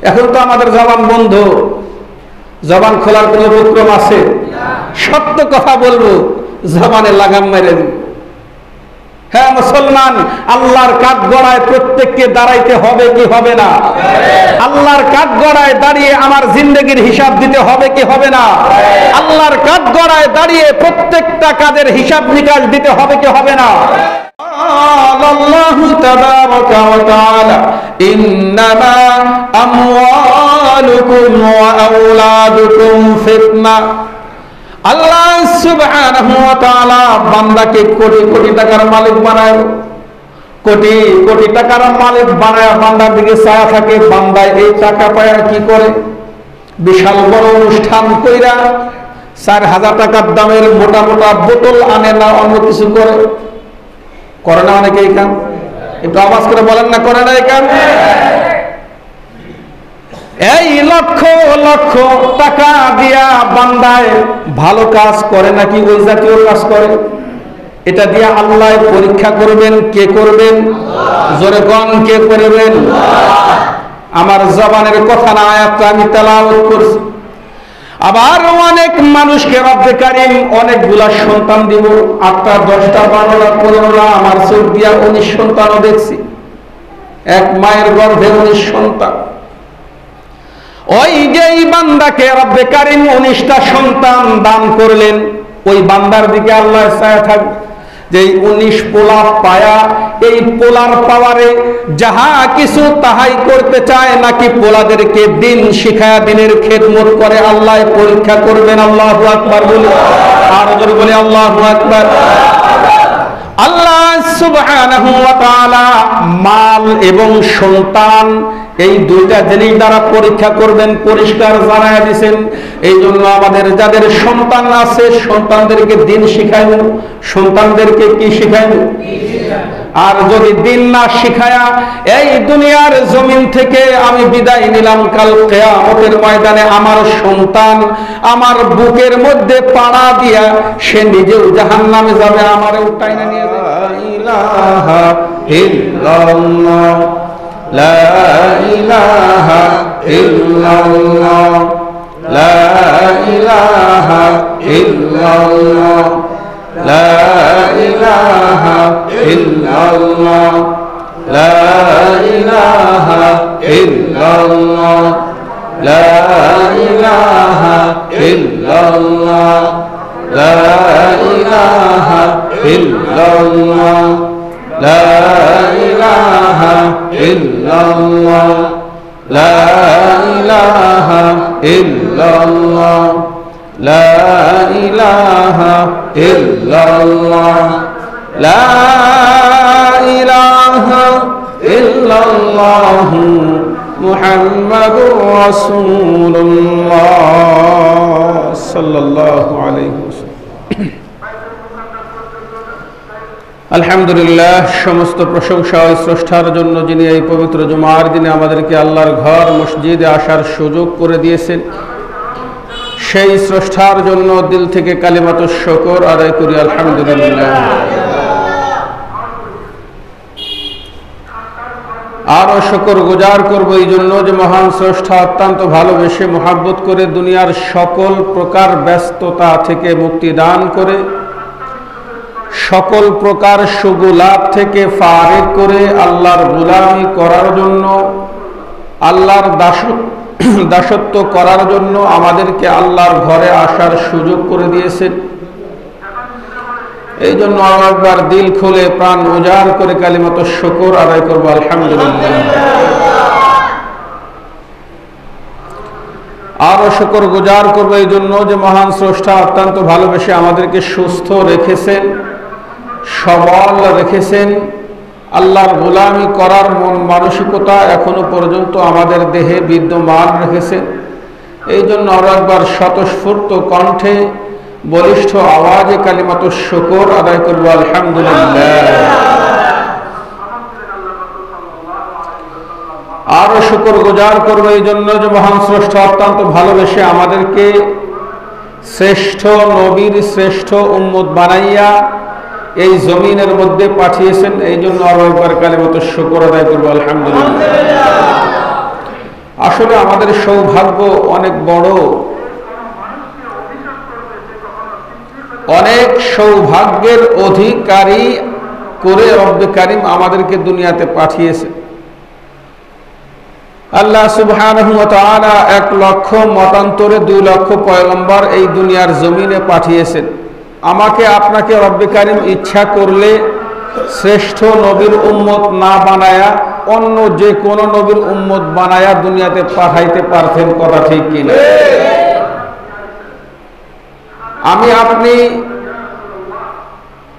এখন তো আমাদের জবান বন্ধ, জবান খোলার কোন উপক্রম আছে? সত্য কথা বলবো, জবানে লাগাম মেরে দিব। হ্যাঁ মুসলমান, আল্লাহর কাঠগড়ায় প্রত্যেককে দাঁড়াইতে হবে কি হবে না? আল্লাহর কাঠগড়ায় দাঁড়িয়ে আমার জিন্দেগির হিসাব দিতে হবে কি হবে না? আল্লাহর কাঠগড়ায় দাঁড়িয়ে প্রত্যেকটা কাজের হিসাব নিকাশ দিতে হবে কি হবে না? আল্লাহু তাবারাকা ওয়া তাআলা ইন্নামা আমওয়ালুকুম ওয়া আওলাদুকুম ফিতনা। আল্লাহ সুবহানাহু ওয়া তাআলা বান্দাকে কোটি কোটি টাকার মালিক বানায়, কোটি কোটি টাকার মালিক বানায় বান্দার দিকে চায়া থাকে। বান্দা এই টাকা পায় কি করে? বিশাল বড় অনুষ্ঠান কইরা 4000 টাকার দামের মোটা মোটা বোতল আনে না, অন্য কিছু করে না অনেকে। এই কাম একটু আওয়াজ করে বলেন না, করে না এই কাম? এই লক্ষ লক্ষ টাকা দিয়া বান্দায় ভালো কাজ করে নাকি ওই জাতীয় কাজ করে? এটা দিয়ে আল্লাহ পরীক্ষা করবেন। কে করবেন? জোরে কোন কে করবেন? আমার জবানের কথা না, আয়াতটা আমি তেলাওয়াত করছি। আবার অনেক মানুষকে রব্বে কারীম অনেকগুলা সন্তান দিব, 8টা 10টা 12টা 15টা, আমার চোখ দিয়া 19 সন্তানও দেখছি। এক মায়ের গর্ভে 19 সন্তান। ওই যে বান্দাকে রব্বে কারীম 19টা সন্তান দান করলেন, ওই বান্দার দিকে আল্লাহ চায়া থাকবে যে 19 পোলা পায়া এই পোলার পাওয়ারে যাহা কিছু তাহাই করতে চায়, নাকি পোলাদেরকে দিন শিখায়া দিনের খেদমত করে আল্লাহ পরীক্ষা করবেন। আল্লাহু আকবার বলি, আর জোরে বলি আল্লাহু আকবার। আল্লাহ সুবহানাহু ওয়া তাআলা মাল এবং সন্তান এই দুইটা জিনিস দ্বারা পরীক্ষা করবেন, পরিষ্কার জানায়া দিয়েছেন। এই জন্য আমাদের যাদের সন্তান আছে সন্তানদেরকে দিন শিখাইব, সন্তানদেরকে কি শিখাইব? আর যদি দিন না শিখায়া এই দুনিয়ার জমিন থেকে আমি বিদায় নিলাম, কাল কিয়ামতের ময়দানে আমার সন্তান আমার বুকের মধ্যে পাড়া দিয়া সে নিজেও জাহান্নামে যাবে, আমারও টাইনা নিয়ে যাবে। লা ইলাহা ইল্লাল্লাহ, লা ইলাহা ইল্লাল্লাহ, লা ইলাহা ইল্লাল্লাহ, লা ইলাহা ইল্লাল্লাহ, লা ইলাহা ইল্লাল্লাহ, লা ইলাহা ইল্লাল্লাহ, লা ইলাহা ইল্লাল্লাহ, লা ইলাহা ইল্লাল্লাহ, লা ইলাহা ইল্লাল্লাহ, লা ইলাহা ইল্লাল্লাহ, লা ইলাহা ইল্লাল্লাহ মুহাম্মাদুর রাসূলুল্লাহ সাল্লাল্লাহু আলাইহি ওয়াসাল্লাম। আলহামদুলিল্লাহ, সমস্ত প্রশংসা ওই স্রষ্টার জন্য যিনি এই পবিত্র জুমার দিনে আমাদেরকে আল্লাহর ঘর মসজিদে আসার সুযোগ করে দিয়েছেন। সেই স্রষ্টার জন্য দিল থেকে কালিমাতুশ শুকর আদায় করি আলহামদুলিল্লাহ। আরো শুকর গুজার করব এই জন্য যে মহান স্রষ্টা অত্যন্ত ভালোবেসে মোহাব্বত করে দুনিয়ার সকল প্রকার ব্যস্ততা থেকে মুক্তি দান করে সকল প্রকার সুগুলাভ থেকে ফারেক করে আল্লাহর গোলামি করার জন্য, আল্লাহর দাসত্ব করার জন্য আমাদেরকে আল্লাহর ঘরে আসার সুযোগ করে দিয়েছেন। এই জন্য একবার দিল খুলে প্রাণ উজাড় করে কালিমাতুশ শুকর আদায় করব আলহামদুলিল্লাহ। আরো শুকর গুজার করব এই জন্য যে মহান স্রষ্টা অত্যন্ত ভালোবেসে আমাদেরকে সুস্থ রেখেছেন, সবল রেখেছেন, আল্লাহর গোলামি করার মন মানসিকতা এখনো পর্যন্ত আমাদের দেহে বিদ্যমান রেখেছেন। এই জন্য আরো একবার স্বতঃস্ফূর্ত কণ্ঠে বলিষ্ঠ আওয়াজে কালিমাতুশ শুকর আদায় করব আলহামদুলিল্লাহ। আরো শুকর গুজার করবো এই জন্য যে মহান স্রষ্টা অত্যন্ত ভালোবেসে আমাদেরকে শ্রেষ্ঠ নবীর শ্রেষ্ঠ উম্মত বানাইয়া এই জমিনের মধ্যে পাঠিয়েছেন। এই জন্য আরো একবার কালিমাতুশ শুকর আদায় করব আলহামদুলিল্লাহ। আসলে আমাদের সৌভাগ্য অনেক বড়, অনেক সৌভাগ্যের অধিকারী করে রব্বে কারিম আমাদেরকে দুনিয়াতে পাঠিয়েছে। আল্লাহ সুবহানাহু ওয়া তাআলা 1 লক্ষ মতান্তরে 2 লক্ষ পয়গম্বর এই দুনিয়ার জমিনে পাঠিয়েছেন। আমাকে আপনাকে রব্বে কারিম ইচ্ছা করলে শ্রেষ্ঠ নবীর উম্মত না বানায়া অন্য যে কোনো নবীর উম্মত বানায়া দুনিয়াতে পাঠাইতে পারতেন, কথা ঠিক কিনা? আমি আপনি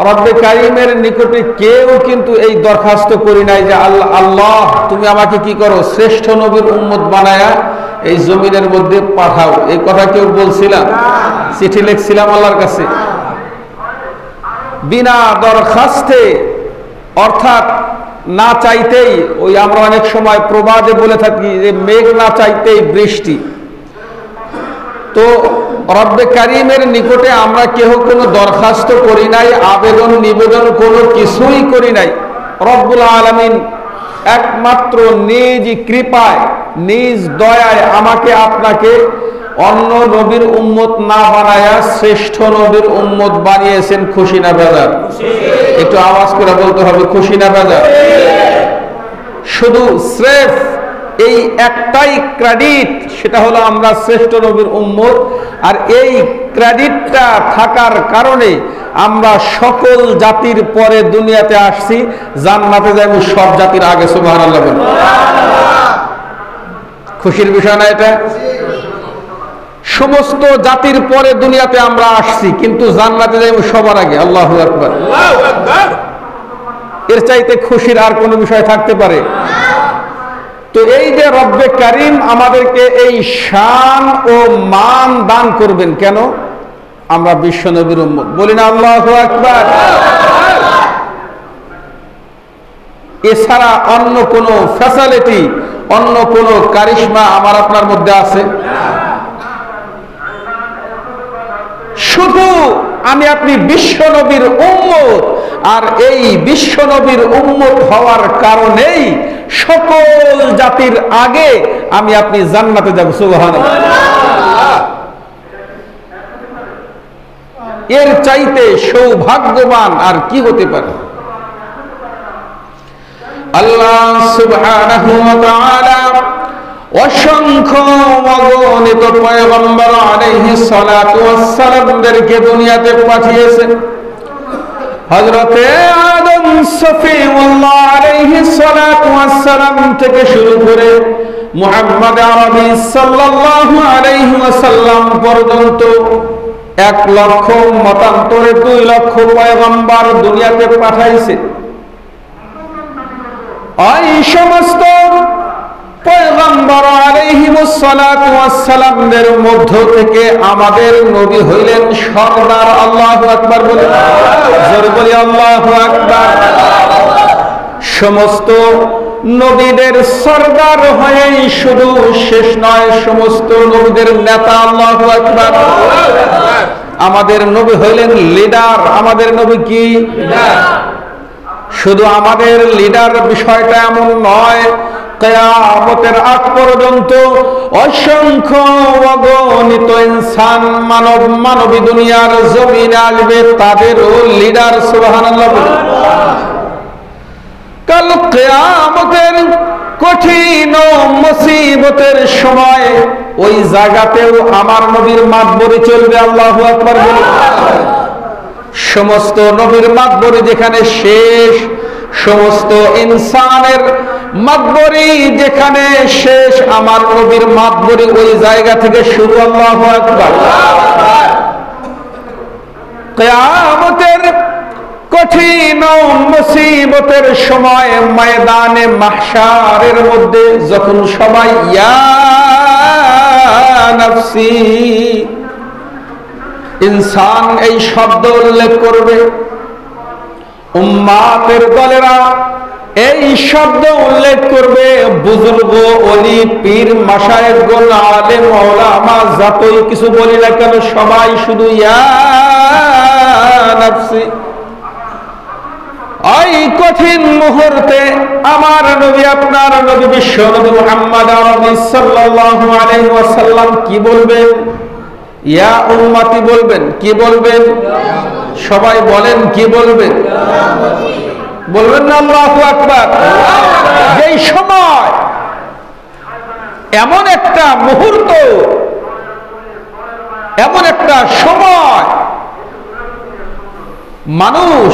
রব্বে কারিমের নিকটে কেউ কিন্তু এই দরখাস্ত করি নাই যে আল্লাহ তুমি আমাকে কি করো, শ্রেষ্ঠ নবীর উম্মত বানায়া এই জমিনের মধ্যে পাঠাও। এই কথা কেউ বলছিলাম? চিঠি লিখছিলাম আল্লাহর কাছে বিনা দরখাস্তে, অর্থাৎ না চাইতেই। ওই আমরা অনেক সময় প্রবাদে বলে থাকি যে মেঘ না চাইতেই বৃষ্টি। তো রব্বে কারিমের নিকটে আমরা কেউ কোনো দরখাস্ত করি নাই, আবেদন নিবেদন কোনো কিছুই করি নাই। রব্বুল আলামিন একমাত্র নিজ কৃপায়, নিজ দয়ায় আমাকে আপনাকে অন্য নবীর উম্মত না বানায়া শ্রেষ্ঠ নবীর উম্মত বানিয়েছেন। খুশি না বেজার? একটু আওয়াজ করে বলতে হবে, খুশি না বেজার? শুধু স্রেফ এই একটাই ক্রেডিট, সেটা হলো আমরা শ্রেষ্ঠ নবীর উম্মত। আর এই ক্রেডিটটা থাকার কারণে আমরা সকল জাতির পরে দুনিয়াতে আসছি, জান্নাতে যাই সব জাতির আগে। সুবহানাল্লাহ বলুন। খুশির বিষয় না এটা? সমস্ত জাতির পরে দুনিয়াতে আমরা আসছি, কিন্তু জান্নাতে যাই সবার আগে। আল্লাহু আকবার। এর চাইতে খুশির আর কোনো বিষয় থাকতে পারে? তো এই যে রব্বে কারিম আমাদেরকে এই শান ও মান দান করবেন কেন? আমরা বিশ্ব নবীর উম্মত, বলি না আল্লাহু আকবার? এছাড়া অন্য কোনো ফ্যাসিলিটি, অন্য কোনো কারিশমা আমার আপনার মধ্যে আছে? শুধু আমি আপনি বিশ্ব নবীর উম্মত, আর এই বিশ্ব নবীর উম্মত হওয়ার কারণেই সকল জাতির আগে আমি আপনি জান্নাতে যাব। সুবহানাল্লাহ। এর চাইতে সৌভাগ্যবান আর কি হতে পারে? আল্লাহ সুবহানাহু ওয়া তাআলা অসংখ্য অগণিত পয়গম্বর আলাইহিস সালাতু ওয়াস সালামদেরকে দুনিয়াতে পাঠিয়েছেন। হযরতে আদম সফিউল্লাহ আলাইহিস সালাতু ওয়াস সালাম থেকে শুরু করে মুহাম্মদ আরবি সাল্লাল্লাহু আলাইহি ওয়াসাল্লাম পর্যন্ত 1 লক্ষ মতান্তরে 2 লক্ষ পয়গম্বর দুনিয়াতে পাঠাইছে। এই সমস্ত পয়গম্বর আলাইহিমুস সালাতু ওয়াস সালামদের মধ্য থেকে আমাদের নবী হইলেন সরদার। আল্লাহু আকবার বলেন, জোরে বলি আল্লাহু আকবার। সমস্ত নবীদের সরদার হয়েই শুধু শেষ নয়, সমস্ত নবীদের নেতা। আল্লাহু আকবার। আমাদের নবী হইলেন লিডার। আমাদের নবী কি? শুধু আমাদের লিডার বিষয়টা এমন নয়, কিয়ামতের আগ পর্যন্ত অসংখ্য অগণিত ইনসান, মানবী দুনিয়ার জমিনে আসবে, তাদেরও লিডার। সুবহানাল্লাহ। কাল কিয়ামতের কঠিন মুসিবতের সময় ওই জায়গাতেও আমার নবীর মাতবরি চলবে। আল্লাহু আকবার বলুন। সমস্ত নবীর মাতবরি যেখানে শেষ, সমস্ত ইনসানের মাতবরি যেখানে শেষ, আমার নবীর মাতবরি ওই জায়গা থেকে শুরু। আল্লাহু আকবার। কিয়ামতের কঠিন মুসিবতের সময় ময়দানে মাহশারের মধ্যে যখন সবাই ইয়া নাফসি, ইনসান এই শব্দ উল্লেখ করবে, উম্মাতের দলেরা এই শব্দ উল্লেখ করবে, বুজুর্গ, ওলি, পীর, মাশায়েখগণ, আলেম, উলামা যতই কিছু বলি না কেন, সবাই শুধু ইয়া নাফসি। ওই কঠিন মুহূর্তে আমার নবী, আপনার নবী, বিশ্ব নবী মুহাম্মদ আরবি সাল্লাল্লাহু আলাইহি ওয়াসাল্লাম কি বলবেন? ইয়া উম্মতি বলবেন। কি বলবেন? সবাই বলেন, কি বলবেন? বলবেন না আল্লাহু আকবার? এই সময় এমন একটা মুহূর্ত, এমন একটা সময়, মানুষ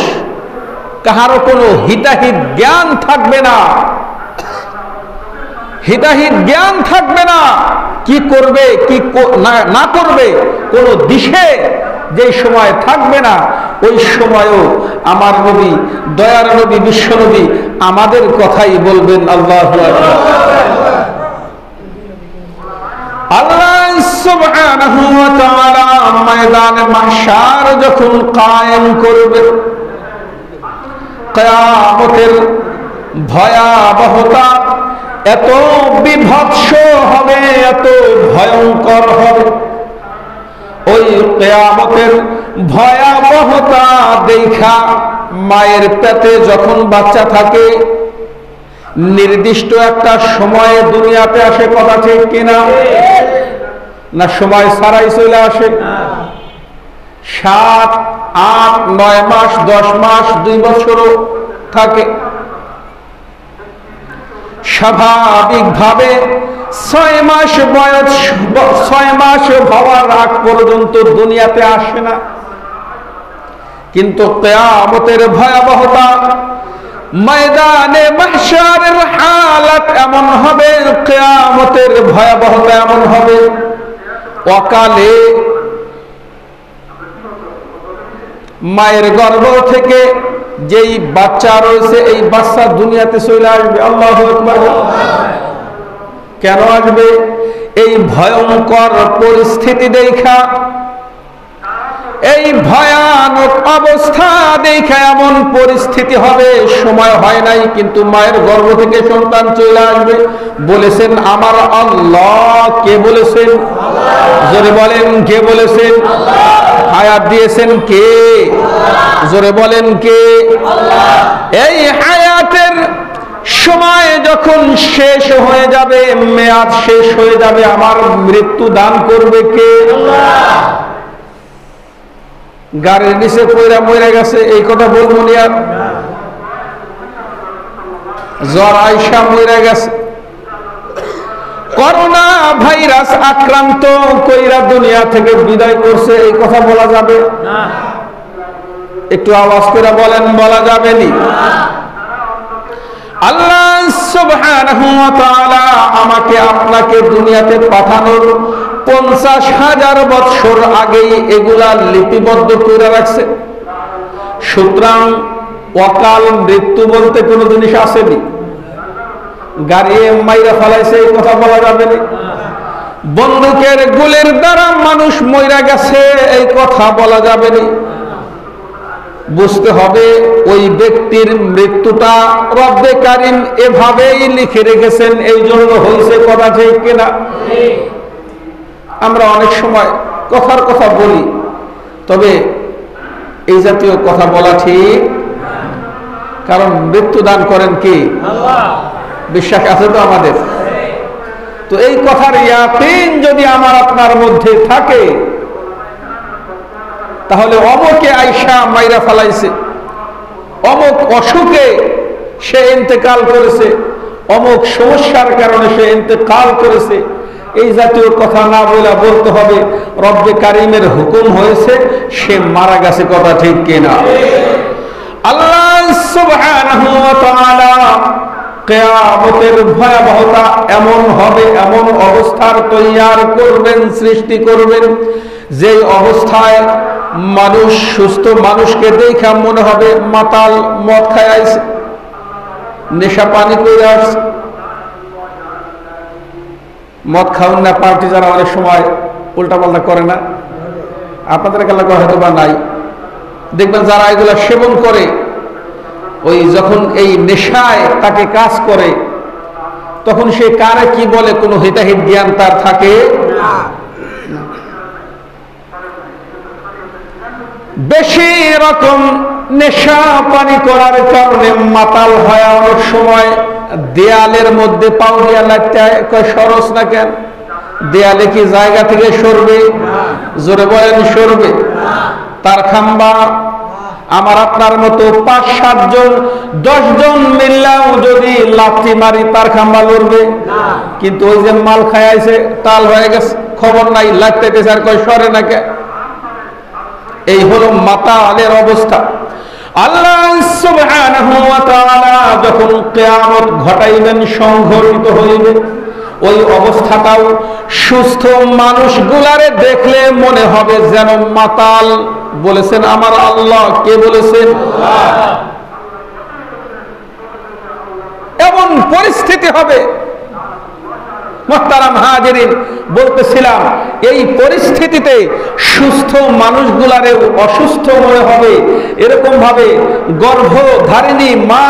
কাহারও কোনো হিতাহিত জ্ঞান থাকবে না, হিতাহিত জ্ঞান থাকবে না, কি করবে কি না করবে কোনো দিশে যে সময় থাকবে না। ওই সময়ও আমার নবী, দয়ার নবী, বিশ্ব নবী আমাদের কথাই বলবেন। আল্লাহু আকবার। আল্লাহ সুবহানাহু ওয়া তাআলা ময়দানে মাহশার যখন কায়েম করবে, কিয়ামতের ভয়াবহতা এত বিভৎস হবে, এত ভয়ঙ্কর হবে। ওই কিয়ামতের ভয়াবহতা দেখা মায়ের পেটে যখন বাচ্চা থাকে, নির্দিষ্ট একটা সময়ে দুনিয়াতে আসে, কথা ঠিক কিনা? না সময় ছাড়াই চলে আসে? 7, 8, 9 মাস, 10 মাস, 2 বছরও থাকে। স্বাভাবিকভাবে 6 মাস বয়স, 6 মাস হওয়ার আগ পর্যন্ত দুনিয়াতে আসে না। কিন্তু কিয়ামতের ভয়াবহতা, ময়দানে মাহশারের হালাত এমন হবে, কিয়ামতের ভয়াবহতা এমন হবে, অকালে মায়ের গর্ভ থেকে যেই বাচ্চা রয়েছে, এই বাচ্চা দুনিয়াতে চলে আসবে। আল্লাহু আকবার। কেন আসবে? এই ভয়ঙ্কর পরিস্থিতি দেখা, এই ভয়ানক অবস্থা দেখা এমন পরিস্থিতি হবে, সময় হয় নাই কিন্তু মায়ের গর্ভ থেকে সন্তান চলে আসবে। বলেছেন আমার আল্লাহ। কে বলেছেন? জোরে বলেন, কে বলেছেন? হায়াত দিয়েছেন কে? জোরে বলেন কে? এই হায়াতের সময় যখন শেষ হয়ে যাবে, মেয়াদ শেষ হয়ে যাবে, আমার মৃত্যু দান করবে কে? গাড়ির নিচে পয়রা মরে গেছে, এই কথা বলবো না। আর জ্বর আইসা মরে গেছে, করোনা ভাইরাস আক্রান্ত কইরা দুনিয়া থেকে বিদায় করছে, এই কথা বলা যাবে না? একটু আওয়াজ করে বলেন, বলা যাবে নি? আল্লাহ সুবহানাহু ওয়া তাআলা আমাকে আপনাকে দুনিয়াতে পাঠানোর 50,000 বছর আগেই এগুলা লিপিবদ্ধ করে রাখছে। সুতরাং অকাল মৃত্যু বলতে কোনো জিনিস আসেনি। গাড়ি মাইরা ফেলাইছে, এই কথা বলা যাবে না। বন্দুকের গুলির দ্বারা মানুষ মইরা গেছে, এই কথা বলা যাবে না। বুঝতে হবে ওই ব্যক্তির মৃত্যুটা রব্বে কারীম এভাবেই লিখে রেখেছেন, এই জন্য হয়েছে, কথা ঠিক কিনা? আমরা অনেক সময় কথার কথা বলি, তবে এই জাতীয় কথা বলা ঠিক, কারণ মৃত্যু দান করেন কে? আল্লাহ। বিশ্বাস আছে তো আমাদের? তো এই কথার ইয়াকিন যদি আমার আপনার মধ্যে থাকে, তাহলে অমুকে আইসা মাইরা ফেলাইছে, অমুক অসুখে সে ইন্তেকাল করেছে, অমুক সমস্যার কারণে সে ইন্তেকাল করেছে, এই জাতীয় কথা না বলতে হবে রব্বে কারীমের হুকুম হয়েছে, সে মারা গেছে, কথা ঠিক কিনা? আল্লাহ সুবহানাহু ওয়া তাআলা কিয়ামতের ভয়াবহতা এমন হবে, এমন অবস্থার তৈয়ার করবেন, সৃষ্টি করবেন, যে অবস্থায় মানুষ, সুস্থ মানুষকে দেখা মনে হবে মাতাল, মদ খায় আইছে, নেশা পানি করে আসছে। মদ খাওয়ান না পার্টি যারা অনেক সময় উল্টা পাল্টা করে না, আপনাদের এলাকা হয়তো বা নাই, দেখবেন যারা এগুলা সেবন করে, ওই যখন এই নেশায় তাকে কাজ করে, তখন সে কারে কি বলে কোনো হিতাহিত জ্ঞান তার থাকে না। বেশি রকম নেশা পানি করার কারণে মাতাল হয়, অনেক সময় দেয়ালের মধ্যে পাও দিয়া লাগতে কয় সরস না কেন? দেয়ালে কি জায়গা থেকে সরবে? জোরে বলেন সরবে? তার খাম্বা আমার আপনার মতো ৫-৭ জন ১০ জন মিললাও যদি লাথি মারি তার খাম্বা লড়বে? কিন্তু ওই যে মাল খাইছে টাল হয়ে গেছে, খবর নাই, লাগতে আর কয় সরে না কে? এই হলো মাতালের অবস্থা। আল্লাহ সুবহানাহু ওয়া তাআলা যখন কিয়ামত ঘটাইবেন, সংঘটিত হইবে, ওই অবস্থাটাও সুস্থ মানুষগুলারে দেখলে মনে হবে যেন মাতাল। বলেছেন আমার আল্লাহ। কে বলেছেন? এমন পরিস্থিতি হবে। মুহতারাম হাজিরিন, বলতেছিলাম এই পরিস্থিতিতে সুস্থ মানুষগুলারেও অসুস্থ মনে হবে। এরকম ভাবে গর্ভধারিণী মা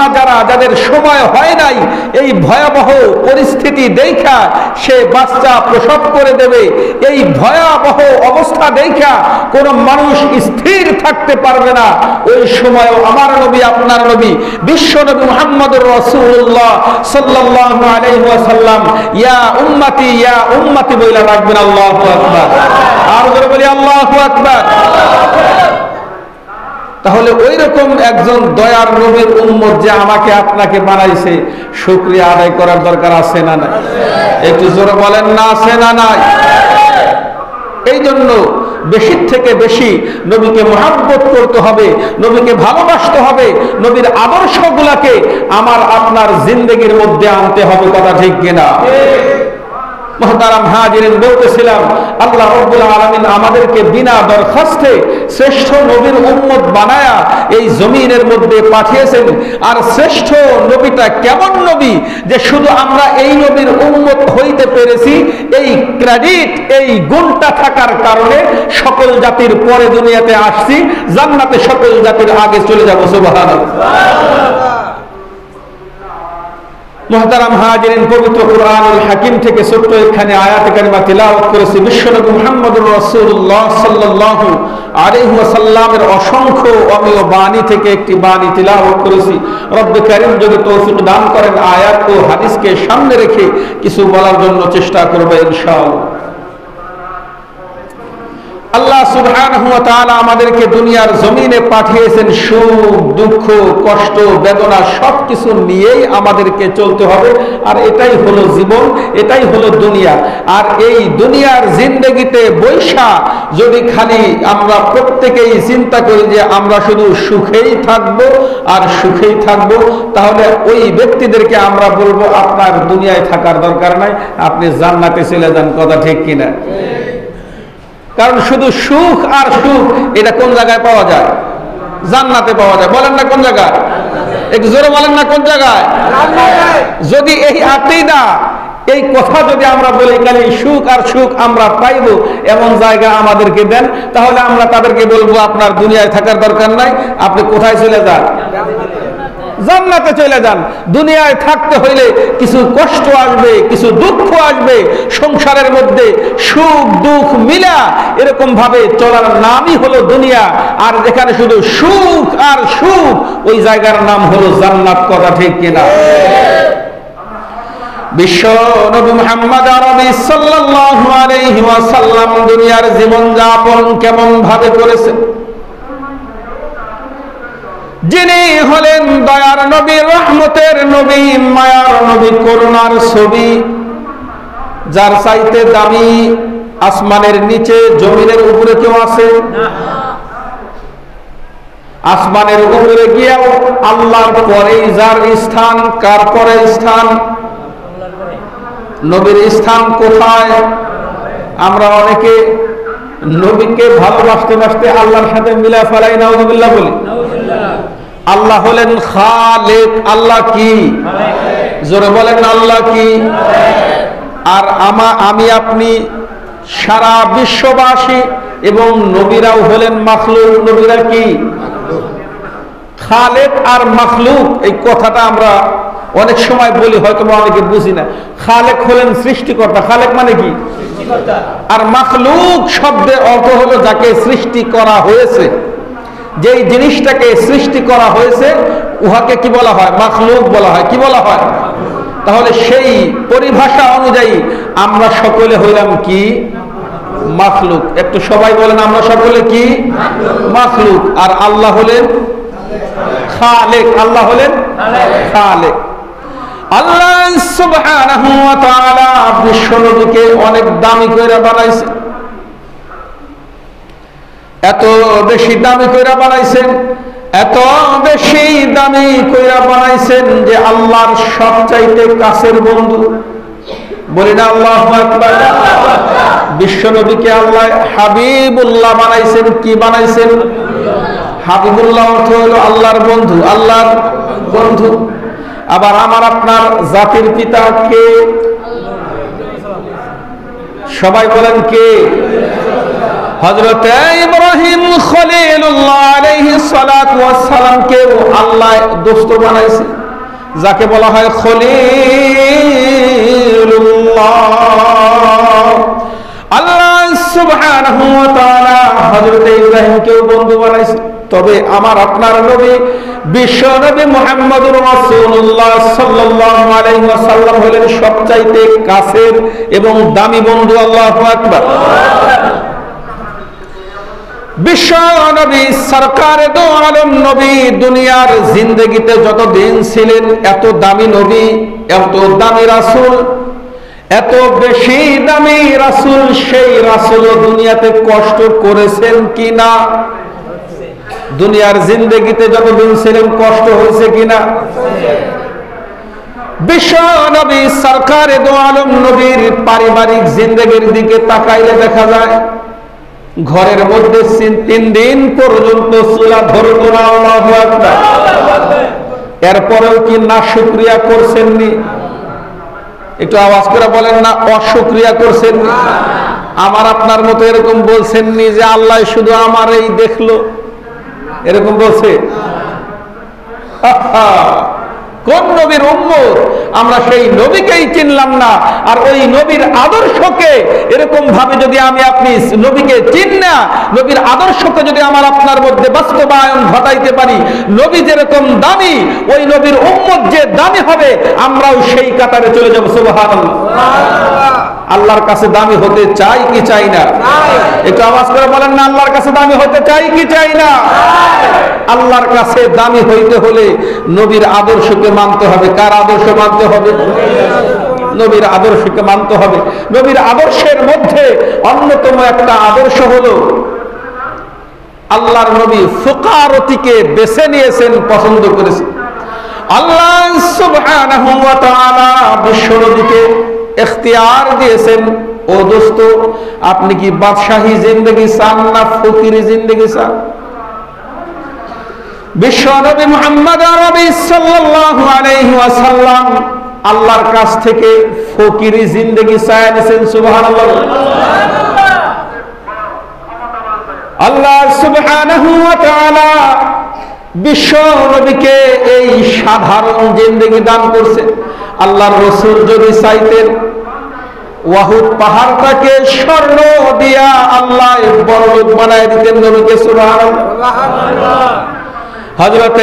যাদের সময় হয় নাই, এই ভয়াবহ পরিস্থিতি দেখা সে বাচ্চা প্রসব করে দেবে। এই ভয়াবহ অবস্থা দেখা কোন মানুষ স্থির থাকতে পারবে না। ওই সময়ও আমার নবী, আপনার নবী, বিশ্ব নবী মুহাম্মদুর রাসূলুল্লাহ সাল্লাল্লাহু আলাইহি ওয়াসাল্লাম ইয়া উম্মতি বইলা রাখবেন। আল্লাহু আকবার। আর জোরে বলি আল্লাহু আকবার। তাহলে ওই রকম একজন দয়ার নবীর উম্মত যে আমাকে আপনাকে বানাইছে, শুকরিয়া আদায় করার দরকার আছে না নাই? একটু জোরে বলেন না, আছে না নাই? এই জন্য বেশি থেকে বেশি নবীকে মুহাব্বত করতে হবে, নবীকে ভালোবাসতে হবে, নবীর আদর্শগুলোকে আমার আপনার জিন্দেগির মধ্যে আনতে হবে। কথা ঠিক কিনা? মুহতারাম হাজিরিন, বলতেছিলাম আল্লাহ রাব্বুল আলামিন আমাদেরকে বিনা দরখাস্তে শ্রেষ্ঠ নবীর উম্মত বানায়া এই জমিনের মধ্যে পাঠিয়েছেন। আর শ্রেষ্ঠ নবীটা কেমন নবী যে শুধু আমরা এই নবীর উম্মত হইতে পেরেছি, এই ক্রেডিট, এই গুণটা থাকার কারণে সকল জাতির পরে দুনিয়াতে আসছি, জান্নাতে সকল জাতির আগে চলে যাব। সুবহানাল্লাহ। মুহতারাম হাজিরিন, পবিত্র কুরআনুল হাকিম থেকে ছোট্ট একখানে আয়াত কারিমা তিলাওয়াত করেছি। বিশ্বনবী মুহাম্মদুর রাসূলুল্লাহ সাল্লাল্লাহু আলাইহি ওয়াসাল্লামের অসংখ্য অমীয় বাণী থেকে একটি বাণী তিলাওয়াত করেছি। রব্বে কারীম যদি তৌফিক দান করেন, আয়াত ও হাদিসকে সামনে রেখে কিছু বলার জন্য চেষ্টা করব ইনশাআল্লাহ। আল্লাহ সুবহানাহু ওয়া তাআলা আমাদেরকে দুনিয়ার জমিনে পাঠিয়েছেন সুখ, দুঃখ, কষ্ট, বেদনা সবকিছু নিয়েই আমাদেরকে চলতে হবে। আর এটাই হলো জীবন, এটাই হলো দুনিয়া। আর এই দুনিয়ার জিন্দেগিতে বৈশা যদি খালি আমরা প্রত্যেকেই চিন্তা করি যে আমরা শুধু সুখেই থাকব আর সুখেই থাকব, তাহলে ওই ব্যক্তিদেরকে আমরা বলবো আপনার দুনিয়ায় থাকার দরকার নাই, আপনি জান্নাতে চলে যান। কথা ঠিক কিনা? কারণ শুধু সুখ আর সুখ এটা কোন জায়গায় পাওয়া যায়? জান্নাতে পাওয়া যায়। বলেন না কোন জায়গায়? একটু জোরে বলেন না কোন জায়গায়? যদি এই আকীদা, এই কথা যদি আমরা বলি খালি সুখ আর সুখ আমরা পাইব, এমন জায়গা আমাদেরকে দেন, তাহলে আমরা তাদেরকে বলবো আপনার দুনিয়ায় থাকার দরকার নাই, আপনি কোথায় চলে যান? জান্নাতে চলে যান। দুনিয়ায় থাকতে হইলে কিছু কষ্ট আসবে, কিছু দুঃখ আসবে, সংসারের মধ্যে সুখ দুঃখ মিলা এরকম ভাবে চলার নামই হলো দুনিয়া। আর যেখানে শুধু সুখ আর সুখ, ওই জায়গার নাম হলো জান্নাত। কথা ঠিক কিনা? বিশ্ব নবী মুহাম্মদ আরবি সাল্লাল্লাহু আলাইহি ওয়াসাল্লাম দুনিয়ার জীবন যাপন কেমন ভাবে করেছেন? যিনি হলেন দয়ার নবী, রহমতের নবী, মায়ার নবী, করুণার ছবি, যার চাইতে দামি আসমানের নিচে জমিনের উপরে কেউ আছে? আসমানের উপরে গিয়েও আল্লাহর পরে যার স্থান, কার পরে স্থান? নবীর স্থান কোথায়? আমরা অনেকে নবীকে ভালোবাসতে বাসতে আল্লাহর সাথে মিলা ফেলাই, নাউযুবিল্লাহ বলি। আল্লাহ হলেন খালেক। আল্লাহ কি? জোরে বলেন আল্লাহ কি? আর আমি আপনি সারা বিশ্ববাসী এবং নবীরাও হলেন মাখলুক। নবীরা কি? খালেক আর মাখলুক, এই কথাটা আমরা অনেক সময় বলি, হয়তো অনেকে বুঝি না। খালেক হলেন সৃষ্টিকর্তা। খালেক মানে কি? আর মাখলুক শব্দের অর্থ হলো যাকে সৃষ্টি করা হয়েছে। যেই জিনিসটাকে সৃষ্টি করা হয়েছে উহাকে কি বলা হয়? মাখলুক বলা হয়। কি বলা হয়? তাহলে সেই পরিভাষা অনুযায়ী আমরা সকলে হইলাম কি? মাখলুক। একটু সবাই বলেন আমরা সকলে কি? মাখলুক। আর আল্লাহ হলেন খালেক। আল্লাহ হলেন খালেক। আল্লাহ সুবহানাহু ওয়া তাআলা বিশ্বনবীকে অনেক দামি করে বানাইছেন, এত বেশি দামি কইরা বানাইছেন, এত বেশি দামি কইরা বানাইছেন যে আল্লাহর সবচাইতে কাছের বন্ধু। বলি না আল্লাহু আকবার। বিশ্বনবীকে আল্লাহ হাবিবুল্লাহ বানাইছেন। কি বানাইছেন? হাবিবুল্লাহ অর্থ হলো আল্লাহর বন্ধু, আল্লাহর বন্ধু। আবার আমার আপনার জাতির পিতা কে? সবাই বলেন কে? হযরত ইব্রাহিম খলিলুল্লাহ আলাইহিস সালাতু ওয়াস সালামকে আল্লাহ দোস্ত বানাইছে, যাকে বলা হয় খলিলুল্লাহ। আল্লাহ সুবহানাহু ওয়া তাআলা হযরত ইব্রাহিমকেও বন্ধু বানাইছে। তবে আমার আপনার নবী বিশ্ব নবী মুহাম্মদুর রাসূলুল্লাহ সাল্লাল্লাহু আলাইহি ওয়াসাল্লাম হলেন সবচাইতে কাছের এবং দামি বন্ধু। আল্লাহু আকবার। বিশ্ব নবী সরকারে দো আলম নবী দুনিয়ার জিন্দেগিতে যতদিন ছিলেন এত দামি নবী, এত দামি রাসূল, এত বেশি দামি রাসূল, সেই রাসূল দুনিয়াতে কষ্ট করেছেন কিনা? দুনিয়ার জিন্দেগিতে যতদিন ছিলেন কষ্ট হয়েছে কিনা? বিশ্ব নবী সরকারে দো আলম নবীর পারিবারিক জিন্দেগির দিকে তাকাইলে দেখা যায় ঘরের মধ্যে 3 দিন পর্যন্ত চুলা ধরতো না। আল্লাহু আকবার। এরপরেও কি না শুকরিয়া করছেননি? একটু আওয়াজ করে বলেন না অশুকরিয়া করছেন? আমার আপনার মতো এরকম বলছেননি যে আল্লাহ শুধু আমার এই দেখলো, এরকম বলছে? কোন নবীর উম্মত? আমরা সেই নবীকেই চিনলাম না। আর ওই নবীর আদর্শকে এরকম ভাবে যদি আমি আপনি নবীকে চিন না, নবীর আদর্শকে যদি আমার আপনার মধ্যে বাস্তবায়ন ঘটাইতে পারি, নবী যেরকম দামি ওই নবীর উম্মত যে দামি হবে, আমরাও সেই কাতারে চলে যাব। সুবহানাল্লাহ। আল্লাহর কাছে দামি হতে চাই কি চাই না? একটু আওয়াজ করে বলেন না আল্লাহর কাছে দামি হতে চাই কি চাই না? আল্লাহর কাছে দামি হইতে হলে নবীর আদর্শকে মানতে হবে। কার আদর্শ মানতে হবে? নবীর আদর্শকে মানতে হবে। নবীর আদর্শের মধ্যে অন্যতম একটা আদর্শ হলো আল্লাহর নবী ফুকারতিকে বেছে নিয়েছেন, পছন্দ করেছেন। আল্লাহ সুবহানাহু ওয়া তাআলা বিশ্বনবীকে ইখতিয়ার দিয়েছেন, ও দোস্ত আপনি কি বাদশাহী জিন্দেগি চান না ফকিরি জিন্দেগি চান? বিশ্বনবী মুহাম্মদ আরবি সাল্লাল্লাহু আলাইহি ওয়াসাল্লাম আল্লাহর কাছ থেকে ফকিরি জিন্দেগি চায় নিয়েছেন। সুবহানাল্লাহ। আল্লাহ সুবহানাহু ওয়া তাআলা বিশ্ব নবীকে এই সাধারণ জিন্দেগি দান করছে। আল্লাহর রাসূল যদি চাইতেন ওয়াহুদ পাহাড়টাকে স্বর্ণ দিয়া আল্লাহ বড়লোক বানায় দিতেন নবীকে। সুবহানাল্লাহ। হযরত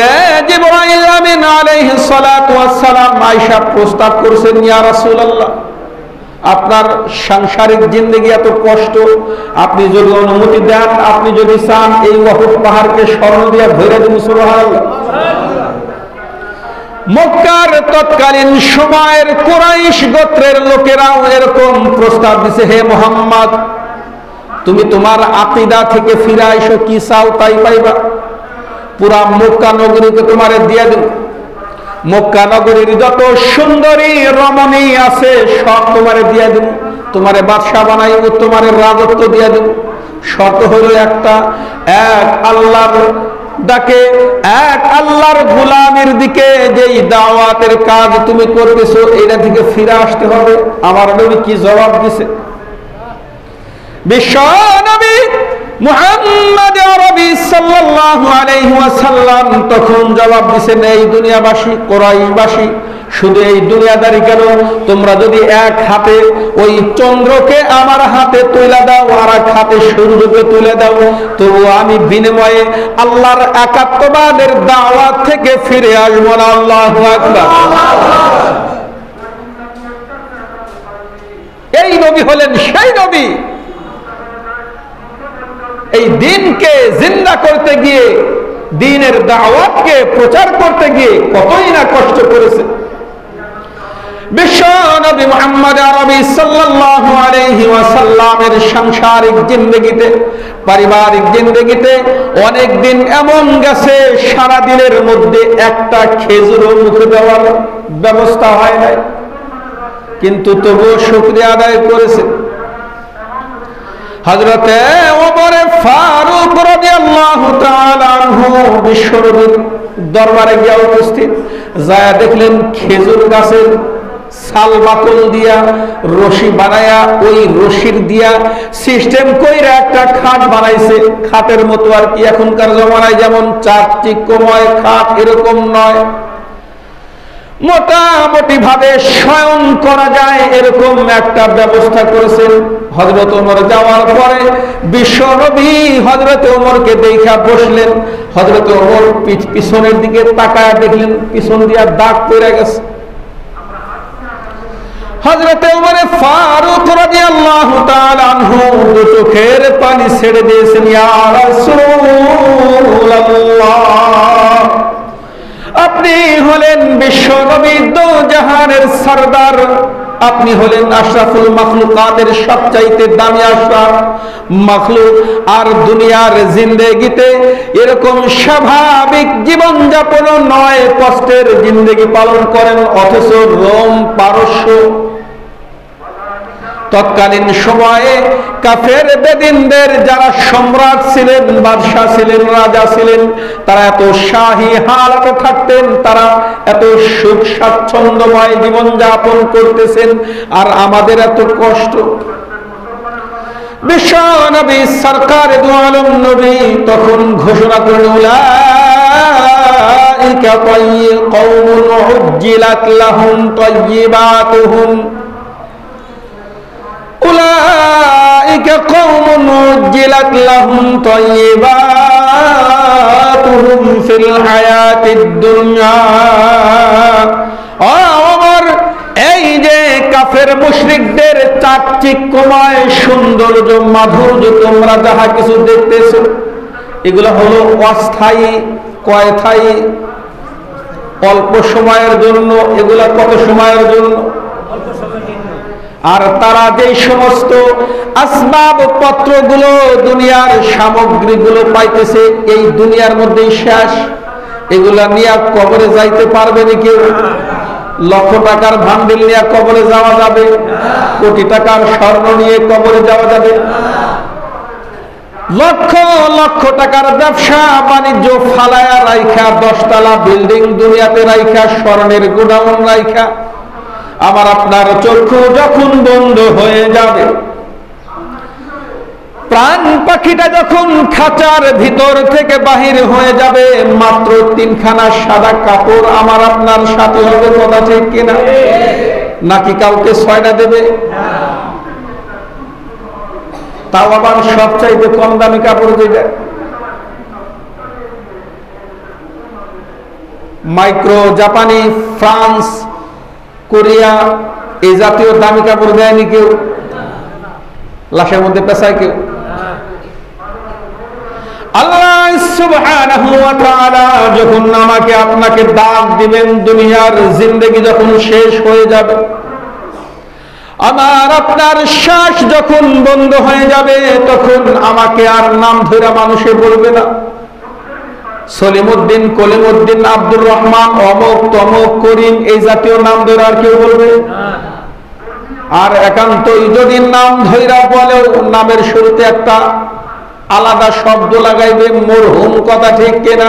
জিবরাইল আমিন আলাইহিস সালাতু ওয়াস সালাম আয়েশা প্রস্তাব করেছেন, ইয়া রাসূলুল্লাহ আপনার সাংসারিক জিন্দেগি এত কষ্ট, আপনি যদি অনুমতি দেন, আপনি যদি চান এই ওয়াহুদ পাহাড়কে স্বর্ণ দিয়ে ভরে দিন। সুবহানাল্লাহ। মক্কার তৎকালীন সময়ের কুরাইশ গোত্রের লোকেরাও এরকম প্রস্তাব দিছে, হে মুহাম্মদ তুমি তোমার আকীদা থেকে ফিরে আইসো, কি চাও তাই পাইবা, পুরা মক্কা নগরীকে তোমারে দিয়ে দেব। মক্কা নগরীর যত সুন্দরী রমণী আছে সব তোমারে দিয়ে দেব, তোমারে বাদশা বানাইব, তোমারে রাজত্ব দিয়ে দেব। শর্ত হলো একটা, এক আল্লাহর ডাকে, এক আল্লাহর গোলামের দিকে যেই দাওয়াতের কাজ তুমি করতেছো এটা থেকে ফিরে আসতে হবে। আমার নবী কি জবাব দিছে? বিশ্ব নবী মুহাম্মদ আরবি সাল্লাল্লাহু আলাইহি ওয়াসাল্লাম তখন জবাব দিয়েছেন, এই দুনিয়াবাসী কুরাইশবাসী শুধু এই দুনিয়াদারি কেন, তোমরা যদি এক হাতে ওই চন্দ্রকে আমার হাতে তুলে দাও আর এক হাতে সূর্যকে তুলে দাও, তবু আমি বিনিময়ে আল্লাহর একাত্মবাদের দাওয়াত থেকে ফিরে আসবো না। আল্লাহু আকবার। এই নবী হলেন সেই নবী, এই দিনকে জিন্দা করতে গিয়ে, দিনের দাওয়াতকে প্রচার করতে গিয়ে কতই না কষ্ট করেছে। বিশ্ব নবী মুহাম্মদ আরবি সাল্লাল্লাহু আলাইহি ওয়াসাল্লামের সাংসারিক জিন্দেগিতে, পারিবারিক জিন্দেগিতে অনেক দিন এমন গেছে সারা দিনের মধ্যে একটা খেজুরও মুখে দেওয়ার ব্যবস্থা হয় নাই, কিন্তু তবুও শুকরিয়া আদায় করেছে। হযরতে ওমর ফারুক রাদিয়াল্লাহু তাআলা আনহু বিশ্বনবীর দরবারে গিয়ে উপস্থিত, যায় দেখলেন খেজুর গাছের ছাল বাকল দিয়া রশি বানায়া, ওই রশির দিয়া সিস্টেম কইরা একটা খাট বানাইছে। খাটের মতো আর কি এখনকার জমানায় যেমন চাকচিক্যময় খাট এরকম নয়, মোটামুটি ভাবে শয়ন করা যায় এরকম একটা ব্যবস্থা করেছেন। হযরত ওমর যাওয়ার পরে বিশ্ব নবী হযরত ওমরকে দেখা বসলেন। হযরত ওমর পিছনের দিকে তাকায় দেখলেন পিছন দিয়া দাগ পড়ে গেছে। হযরত ওমর ফারুক রাদিয়াল্লাহু তাআলা আনহু দু চোখের পানি ছেড়ে দিয়েছেন, ইয়া রাসূলুল্লাহ, আপনি হলেন বিশ্ব নবী, দো জাহানের সরদার, আপনি হলেন আশরাফুল মাখলুকাতের সবচাইতে দামি আশরাফ মাখলুক, আর দুনিয়ার জিন্দেগিতে এরকম স্বাভাবিক জীবন যাপন নয়, কষ্টের জিন্দেগি পালন করেন। অথচ রোম পারস্য তৎকালীন সময়ে কাফের বেদিনদের যারা সম্রাট ছিলেন, বাদশা ছিলেন, রাজা ছিলেন, তারা এত শাহী হালাতে থাকতেন, তারা এত সুখ স্বাচ্ছন্দ্যময় জীবন যাপন করতেছেন, আর আমাদের এত কষ্ট। বিশ্ব নবী সরকার দু আলম নবী তখন ঘোষণা করেন, উলাইকা কওমুন উজ্জিলাত লাহুম তাইয়্যিবাতুহুম, উলাইকা কওমুন উজ্জিলাত লাহুম তাইয়্যিবাতুহুম ফিল হায়াতিদ দুনিয়া। ওমর, এই যে কাফের মুশরিকদের চাকচিক্যময় সৌন্দর্য মাধুর্য তোমরা যাহা কিছু দেখতেছো, এগুলো হলো অস্থায়ী, কয়থায়ী, অল্প সময়ের জন্য। এগুলা কত সময়ের জন্য? আর তারা যে সমস্ত আসবাবপত্রগুলো, দুনিয়ার সামগ্রীগুলো পাইতেছে, এই দুনিয়ার মধ্যেই শেষ। এগুলা নিয়ে কবরে যাইতে পারবে না কেউ? লক্ষ টাকার ভান্ডিল নিয়ে কবরে যাওয়া যাবে? কোটি টাকার স্বর্ণ নিয়ে কবরে যাওয়া যাবে? লক্ষ লক্ষ টাকার ব্যবসা বাণিজ্য ফালায়া রাইখা, 10 তলা বিল্ডিং দুনিয়াতে রাইখা, স্বর্ণের গোডাউন রাইখা, আমার আপনার চক্ষু যখন বন্ধ হয়ে যাবে, প্রাণ পাখিটা যখন খাঁচার ভিতর থেকে বাহির হয়ে যাবে, মাত্র 3খানা সাদা কাপড় আমার আপনার সাথে হবে, কথা ঠিক কিনা? নাকি কাউকে 6টা দেবে? তাও আবার সবচাইতে কম দামি কাপড় যেটা মাইক্রো, জাপানি, ফ্রান্স, কোরিয়া, এই জাতীয় দামি কাপড় দেয়নি কেউ। লাশের মধ্যে পেশায় কেউ? আল্লাহ সুবহানাহু ওয়া তাআলা যখন আমাকে আপনাকে দাগ দিবেন, দুনিয়ার জিন্দেগি যখন শেষ হয়ে যাবে, আমার আপনার শ্বাস যখন বন্ধ হয়ে যাবে, তখন আমাকে আর নাম ধরে মানুষে বলবে না। সলিমউদ্দিন, কলিমউদ্দিন, আব্দুর রহমান, অমুক তমুক, করিম, এই জাতীয় নাম ধরে আর কেউ বলবে? আর একান্তই যদি নাম ধইরা বলেও নামের শুরুতে একটা আলাদা শব্দ লাগাইবে, মরহুম, কথা ঠিক কিনা?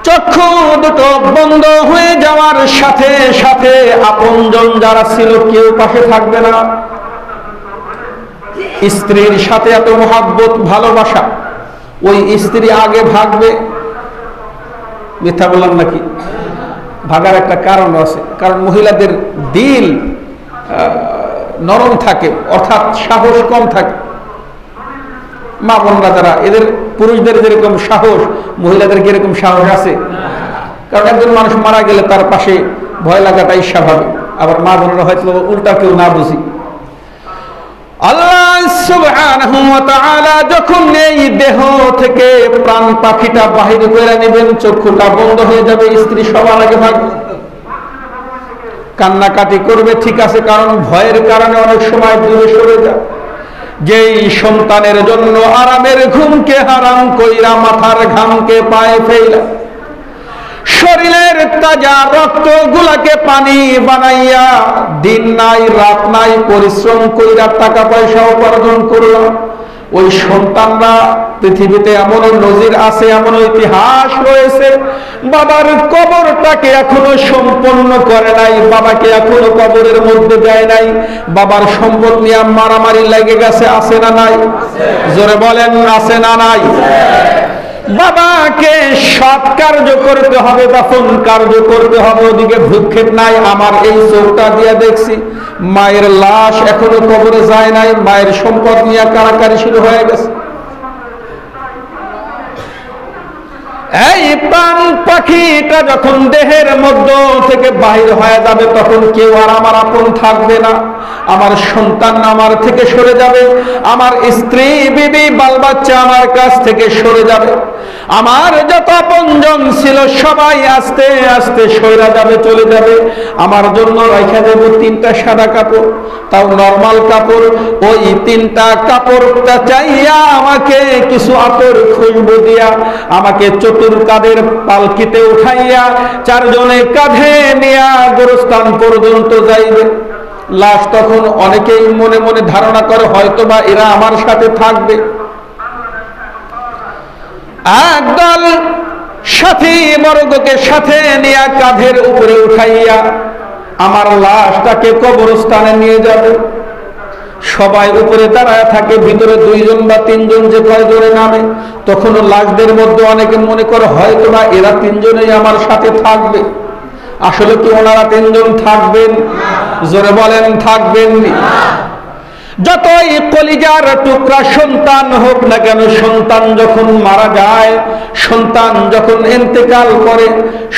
চক্ষু দুটো বন্ধ হয়ে যাওয়ার সাথে সাথে আপনজন যারা ছিল কেউ পাশে থাকবে না। স্ত্রীর সাথে এত মহব্বত ভালোবাসা, ওই স্ত্রী আগে ভাগবে, মিথ্যা বললাম নাকি? ভাগার একটা কারণ আছে, কারণ মহিলাদের দিল নরম থাকে, অর্থাৎ সাহস কম থাকে। মা বোনরা যারা, এদের পুরুষদের যেরকম সাহস, মহিলাদের কি এরকম সাহস আছে? কারণ একজন মানুষ মারা গেলে তার পাশে ভয় লাগাটাই স্বাভাবিক। আবার মা বোনেরা হয়তো উল্টা কেউ না বুঝি। আল্লাহ সুবহানাহু ওয়া তাআলা যখন এই দেহ থেকে প্রাণ পাখিটা বাহির করে নেবেন, চক্ষুটা বন্ধ হয়ে যাবে, স্ত্রী সবার আগে ভাগবে, কান্নাকাটি করবে, ঠিক আছে, কারণ ভয়ের কারণে অনেক সময় দূরে সরে যায়। যেই সন্তানের জন্য আরামের ঘুমকে হারাম কইরা, মাথার ঘামকে পায়ে ফেলা, শরীরের তাজা রক্ত গুলাকে পানি বানাইয়া দিন নাই রাত নাই পরিশ্রম কইরা টাকা পয়সা উপার্জন করলাম, ওই সন্তানরা পৃথিবীতে এমন নজির আছে, এমন ইতিহাস রয়েছে, বাবার কবরটাকে এখনো সম্পন্ন করে নাই, বাবাকে এখনো কবরের মধ্যে দেয় নাই, বাবার সম্পদ নিয়ে মারামারি লেগে গেছে, আছে না নাই? জোরে বলেন, আছে না নাই? বাবাকে সৎ কার্য করতে হবে, দাফন কার্য করতে হবে, ওদিকে ভ্রুক্ষেপ নাই। আমার এই চোখটা দিয়ে দেখছি মায়ের লাশ এখনো কবরে যায় নাই, মায়ের সম্পদ নিয়ে কারাকারি শুরু হয়ে গেছে। এই প্রাণ পাখিটা যখন দেহের মধ্য থেকে বাহির হয়ে যাবে, তখন কেউ আর আমার আপন থাকবে না, আমার সন্তান আমার থেকে সরে যাবে, আমার স্ত্রী বিবি বাল বাচ্চা আমার কাছ থেকে সরে যাবে, আমার যত আপনজন ছিল সবাই আস্তে আস্তে সরে যাবে, চলে যাবে। আমার জন্য রাখা যাবে 3টা সাদা কাপড়, তাও নরমাল কাপড়। ওই 3টা কাপড়টা চাইয়া আমাকে কিছু আতর খুশবু দিয়া আমাকে চতুর কাঁধের পালকিতে উঠাইয়া 4 জনে কাঁধে নিয়া গোরস্থান পর্যন্ত যাইবে। লাশ তখন অনেকেই মনে মনে ধারণা করে হয়তোবা এরা আমার সাথে থাকবে। একদল সাথী বর্গকে সাথে নিয়ে কাঁধের উপরে উঠাইয়া আমার লাশটাকে কবরস্থানে নিয়ে যাবে। সবাই উপরে দাঁড়ায় থাকে, ভিতরে 2 জন বা 3 জন যে কয়জনে নামে, তখন লাশদের মধ্যে অনেকে মনে করে হয়তোবা এরা 3 জনেই আমার সাথে থাকবে। আসলে কি ওনারা 3 জন থাকবেন? জোরে বলেন, থাকবেন না। যতই কলিজার টুকরা সন্তান হোক না কেন, সন্তান যখন মারা যায়, সন্তান যখন ইন্তেকাল করে,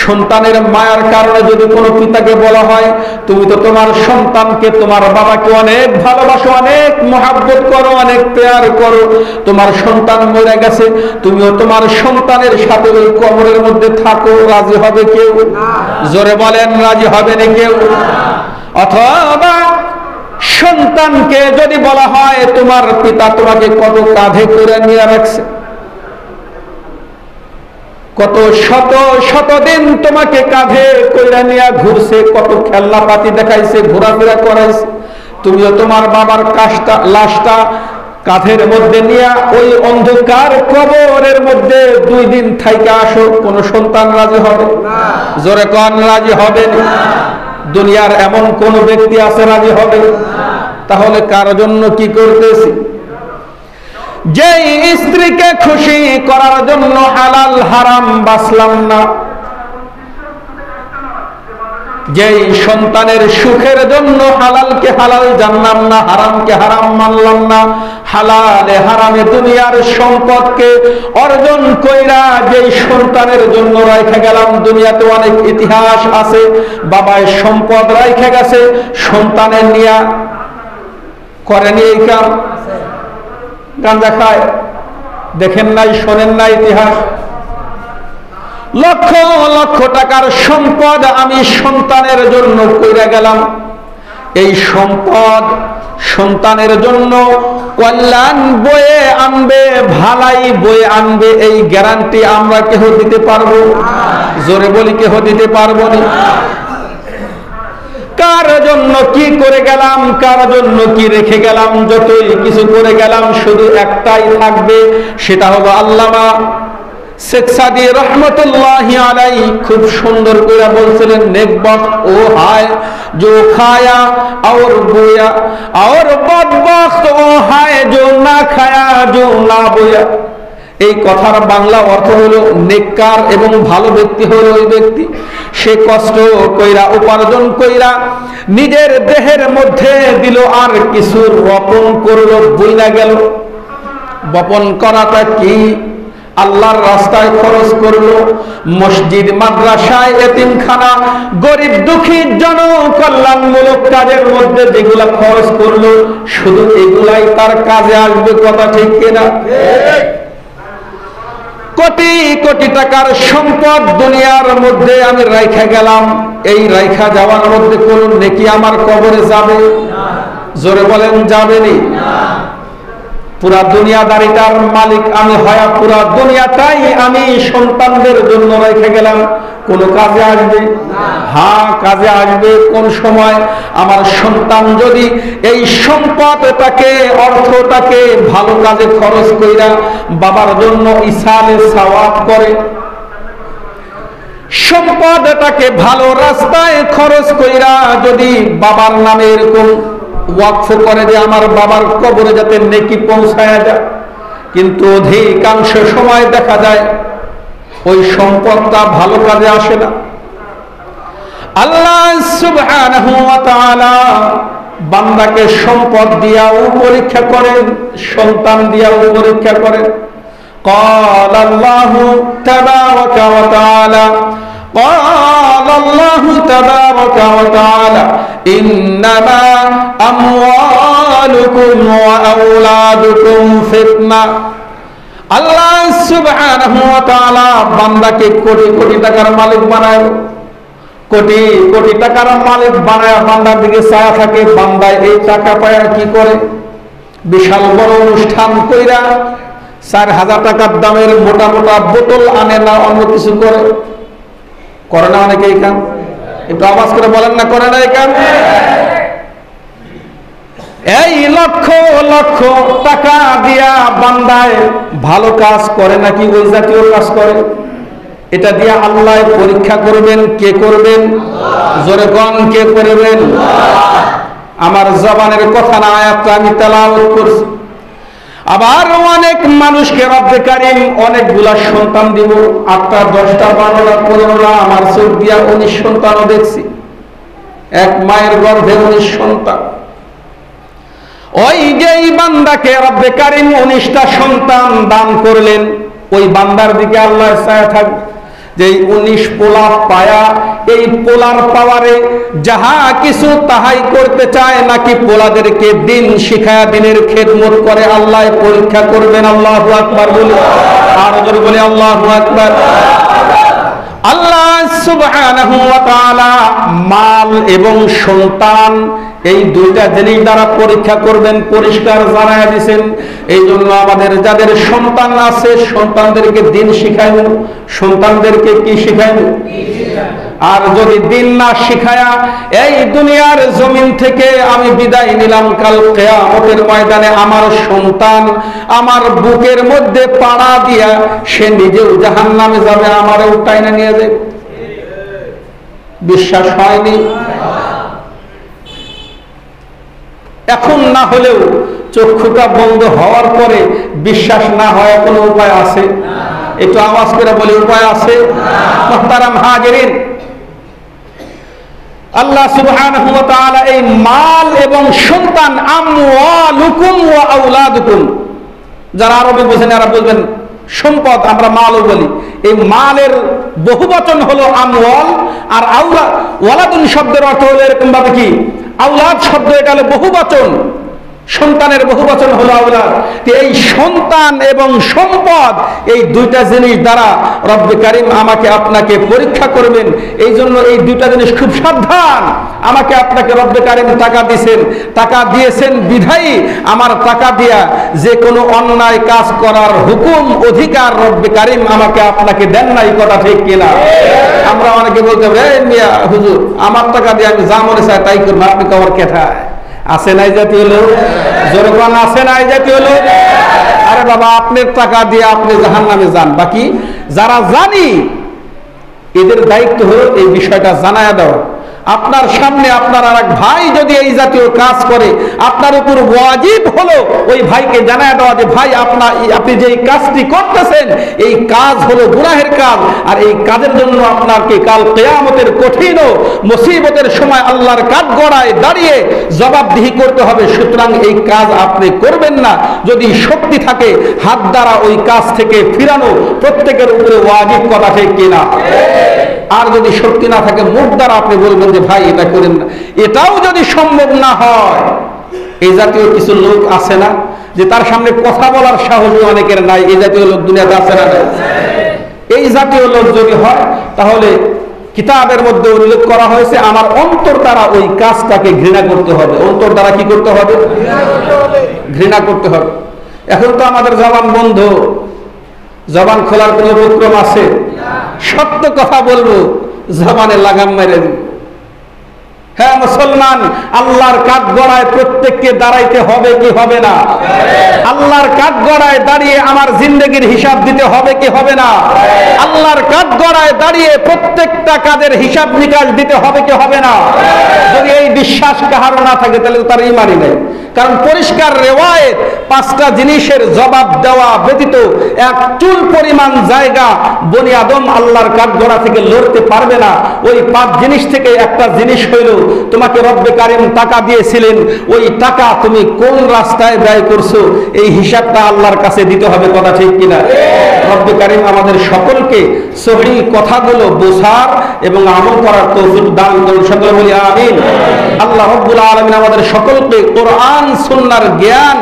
সন্তানের মায়ার কারণে যদি কোনো পিতাকে বলা হয় তুমি তো তোমার সন্তানকে, তোমার বাবাকে অনেক ভালোবাসো, অনেক মহাব্বত করো, অনেক প্যার করো, তোমার সন্তান মরে গেছে, তুমিও তোমার সন্তানের সাথে ওই কবরের মধ্যে থাকো, রাজি হবে কেউ? জোরে বলেন, রাজি হবে না কেউ? অথবা সন্তানকে যদি বলা হয় তোমার পিতা তোমাকে কত কাঁধে করে নিয়ে রাখছে, কত শত শত দিন তোমাকে কাঁধে করে নিয়ে ঘুরছে, কত খেলনাপাতি দেখাইছে, ঘোরাফেরা করাইছে, তুমিও তোমার বাবার লাশটা কাঁধের মধ্যে নিয়ে ওই অন্ধকার কবরের মধ্যে 2 দিন থাইকা আসো, কোন সন্তান রাজি হবে? জোরে কোন, রাজি হবে না? দুনিয়ার এমন কোন ব্যক্তি আছে রাজি হবে? তাহলে কার জন্য কি করতেছি? যে স্ত্রীকে খুশি করার জন্য হালাল হারাম বাছলাম না, যে সন্তানের সুখের জন্য হালালকে হালাল জানলাম না, হারামকে হারাম মানলাম না, হালালে হারামে দুনিয়ার সম্পদকে অর্জন কইরা যেই সন্তানের জন্য রাইখা গেলাম। দুনিয়াতে অনেক ইতিহাস আছে, বাবায় সম্পদ রাইখা গেছে, সন্তানের নিয়া করেনি এই কাম, গাঁজা খায়, দেখেন নাই, শোনেন নাই ইতিহাস? লক্ষ লক্ষ টাকার সম্পদ আমি সন্তানের জন্য কইরা গেলাম, এই সম্পদ সন্তানের জন্য কল্যাণ বয়ে আনবে, ভালাই বয়ে আনবে, এই গ্যারান্টি আমরা কেহ দিতে পারবো? জোরে বলি, কেহ দিতে পারবো না। কার জন্য কি করে গেলাম, কার জন্য কি রেখে গেলাম, যতই কিছু করে গেলাম শুধু একটাই থাকবে, সেটা হলো আল্লামা শেখ সাদি রহমতুল্লাহি আলাইহি খুব সুন্দর করে বলছিলেন, নেক বख्त ও হায় जो खाया और बोया और बदबख्त ও হায় जो ना खाया जो ना बोया। এই কথার বাংলা অর্থ হলো নেককার এবং ভালো ব্যক্তি হলো ওই ব্যক্তি, সে কষ্ট কইরা উপার্জন কইরা নিজের দেহের মধ্যে দিল, আর কিছু রোপণ করলো, বইলা গেল। বপন করাটা কি? আল্লাহর রাস্তায় খরচ করলো, মসজিদ, মাদ্রাসায়, এতিমখানা, গরিব দুঃখী জনকল্যাণমূলক কাজের মধ্যে যেগুলা খরচ করলো, শুধু এগুলাই তার কাজে আসবে। কথা ঠিক কিনা? কোটি কোটি টাকার সম্পদ দুনিয়ার মধ্যে আমি রাইখা গেলাম, এই রাইখা যাওয়ার মধ্যে কোন নেকি আমার কবরে যাবে? জোরে বলেন, যাবেনি? পুরা দুনিয়াদারিটার মালিক আমি হয়া পুরা দুনিয়াটাই আমি সন্তানদের জন্য রেখে গেলাম, কোন কাজে আসবে? হ্যাঁ, কাজে আসবে। কোন সময়? আমার সন্তান যদি এই সম্পদটাকে, অর্থটাকে ভালো কাজে খরচ কইরা বাবার জন্য ইসালে সওয়াব করে, সম্পদটাকে ভালো রাস্তায় খরচ কইরা যদি বাবার নামে এরকম ওয়াকফ করে যে আমার বাবার কবরে যাতে নেকি পৌঁছায়া যায়, কিন্তু অধিকাংশ সময় দেখা যায় ওই সম্পদটা ভালো কাজে আসে না। আল্লাহ সুবহানাহু ওয়া তাআলা বান্দাকে সম্পদ দিয়াও পরীক্ষা করেন, সন্তান দিয়াও পরীক্ষা করেন। قال الله تبارك وتعالى قال الله تبارك وتعالى إنما أموالكم وأولادكم فتنة। আল্লাহ সুবহানাহু ওয়া তাআলা বান্দাকে কোটি কোটি টাকার মালিক বানায়, কোটি কোটি টাকার মালিক বানায় বান্দার দিকে চায়া থাকে। বান্দা এই টাকা পায়া কি করে? বিশাল বড় অনুষ্ঠান কইরা 4000 টাকার দামের মোটা মোটা বোতল আনে না, অন্য কিছু করে না অনেকে? এই কাম একটু আওয়াজ করে বলেন না, করে না এই কাম? এই লক্ষ লক্ষ টাকা দিয়া বান্দায় ভালো কাজ করে নাকি ওই জাতীয় কাজ করে? এটা দিয়ে আল্লাহ পরীক্ষা করবেন। কে করবেন? জোরে কোন, কে করবেন? আমার জবানের কথা না, আয়াতটা আমি তেলাওয়াত করছি। আবার অনেক মানুষকে রব্বে কারীম অনেকগুলা সন্তান দিব, 8টা 10টা 12টা 15টা, আমার চোখ দিয়া 19 সন্তানও দেখছি। এক মায়ের গর্ভে 19 সন্তান। ওই যে বান্দাকে রব্বে কারীম 19টা সন্তান দান করলেন, ওই বান্দার দিকে আল্লাহ চায় থাকবে যে 19 পোলা পায়া এই পোলার পাওয়ারে যাহা কিছু তাহাই করতে চায়, নাকি পোলাদেরকে দিন শিখায়া দিনের খেদমত করে আল্লাহ পরীক্ষা করবেন। আল্লাহু আকবার বলি, আর জোরে বলি আল্লাহু আকবার। আল্লাহ সুবহানাহু ওয়া তাআলা মাল এবং সন্তান এই দুইটা জিনিস দ্বারা পরীক্ষা করবেন, পরিষ্কার জানায়া দিয়েছেন। এই জন্য আমাদের যাদের সন্তান আছে সন্তানদেরকে দিন শিখাইব, সন্তানদেরকে কি শিখাইব? আর যদি দিন না শিখায়া এই দুনিয়ার জমিন থেকে আমি বিদায় নিলাম, কাল কিয়ামতের ময়দানে আমার সন্তান আমার বুকের মধ্যে পাড়া দিয়া সে নিজেও জাহান্নামে যাবে, আমারও টাইনা নিয়ে যাবে। বিশ্বাস হয়নি? এখন না হলেও চক্ষুটা বন্ধ হওয়ার পরে বিশ্বাস না হয় কোনো উপায় আছে? একটু আওয়াজ করে বলি, উপায় আছে? মুহতারাম হাজিরিন, আল্লাহ সুবহানাহু ওয়া তাআলা এই মাল এবং সন্তান, আমওয়ালুকুম ওয়া আওলাদুকুম, যারা আরবি বোঝেন এরা বলবেন সম্পদ, আমরা মালও বলি। এই মালের বহুবচন হলো আমওয়াল, আর আওলাদ, ওয়ালাদুন শব্দের অর্থ হলো এরকম ভাবে কি আওলাদ শব্দ, এটা হলো বহুবচন, সন্তানের বহুবচন হলো আওলাদ। এই সন্তান এবং সম্পদ এই দুইটা জিনিস দ্বারা রব্বে কারীম আমাকে আপনাকে পরীক্ষা করবেন। এই জন্য এই দুইটা জিনিস খুব সাবধান। আমাকে আপনাকে রব্বে কারীম টাকা দিয়েছেন, টাকা দিয়েছেন বিধায়ী আমার টাকা দিয়া যে কোনো অন্যায় কাজ করার হুকুম অধিকার রব্বে কারীম আমাকে আপনাকে দেন নাই। কথা ঠিক কিনা? আমরা অনেকে বলতে হবে, এই মিয়া হুজুর আমার টাকা দিয়ে আমি যা মনে চাই তাই করবো, আপনি কবর কেথায়? আছে নাই জাতীয় লোক? জোরকান আছে নাই জাতীয় লোক? আরে বাবা, আপনার টাকা দিয়ে আপনি জাহান্নামে যান, বাকি যারা জানি এদের দায়িত্ব হলো এই বিষয়টা জানায়া দেওয়া। আপনার সামনে আপনার আর এক ভাই যদি এই জাতীয় কাজ করে, আপনার উপর ওয়াজিব হলো ওই ভাইকে জানায় দেওয়া যে ভাই আপনি যে এই কাজটি করতেছেন এই কাজ হলো গুনাহের কাজ, আর এই কাজের জন্য আপনাকে কাল কিয়ামতের কঠিন মুসিবতের সময় আল্লাহর কাঠগড়ায় দাঁড়িয়ে জবাবদিহি করতে হবে। সুতরাং এই কাজ আপনি করবেন না। যদি শক্তি থাকে হাত দ্বারা ওই কাজ থেকে ফিরানো প্রত্যেকের উপরে ওয়াজিব, কথা ঠিক কিনা? আর যদি শক্তি না থাকে মুখ দ্বারা আপনি বলবেন যে ভাই এটা করেন না। এটাও যদি সম্ভব না হয়, এই জাতীয় কিছু লোক আছে না যে তার সামনে কথা বলার সাহস অনেকের নাই, এই জাতীয় লোক দুনিয়াতে আছে না? এই জাতীয় লোক যদি হয় তাহলে কিতাবের মধ্যে উল্লেখ করা হয়েছে আমার অন্তর দ্বারা ওই কাজটাকে ঘৃণা করতে হবে। অন্তর দ্বারা কি করতে হবে? ঘৃণা করতে হবে। এখন তো আমাদের জবান বন্ধ, জবান খোলার কোন উপক্রম আছে? সত্য কথা বলবো, জবানে লাগাম মেরে দিব। হ্যাঁ মুসলমান, আল্লাহর কাঠগড়ায় প্রত্যেককে দাঁড়াইতে হবে কি হবে না? আল্লাহর কাঠগড়ায় দাঁড়িয়ে আমার জিন্দেগির হিসাব দিতে হবে কি হবে না? আল্লাহর কাঠগড়ায় দাঁড়িয়ে প্রত্যেকটা কাজের হিসাব নিকাশ দিতে হবে কি হবে না? যদি এই বিশ্বাস কাহারও না থাকে তাহলে তার ঈমানই নেই। কারণ পরিষ্কার রিওয়ায়াত, 5টা জিনিসের জবাব দেওয়া ব্যতীত এক চুল পরিমাণ জায়গা বনি আদম আল্লাহর কাঠগড়া থেকে লড়তে পারবে না। ওই 5 জিনিস থেকে একটা জিনিস হইল তোমাকে রব্বে কারিম টাকা দিয়েছিলেন, ওই টাকা তুমি কোন রাস্তায় ব্যয় করছো এই হিসাবটা আল্লাহর কাছে দিতে হবে, কথা ঠিক কিনা? রব্বে কারিম আমাদের সকলকে সহিহ কথাগুলো বোঝার এবং আমল করার তৌফিক দান করুন, সকলে বলি আমিন। আল্লাহ রাব্বুল আলামিন আমাদের সকলকে কোরআন সুন্নাহর জ্ঞান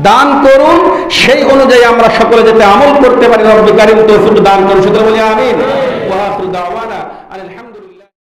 দান করুন, সেই অনুযায়ী আমরা সকলে যাতে আমল করতে পারি রব্বে কারিম তৌফিক দান করুন, সকলে বলি আমিন।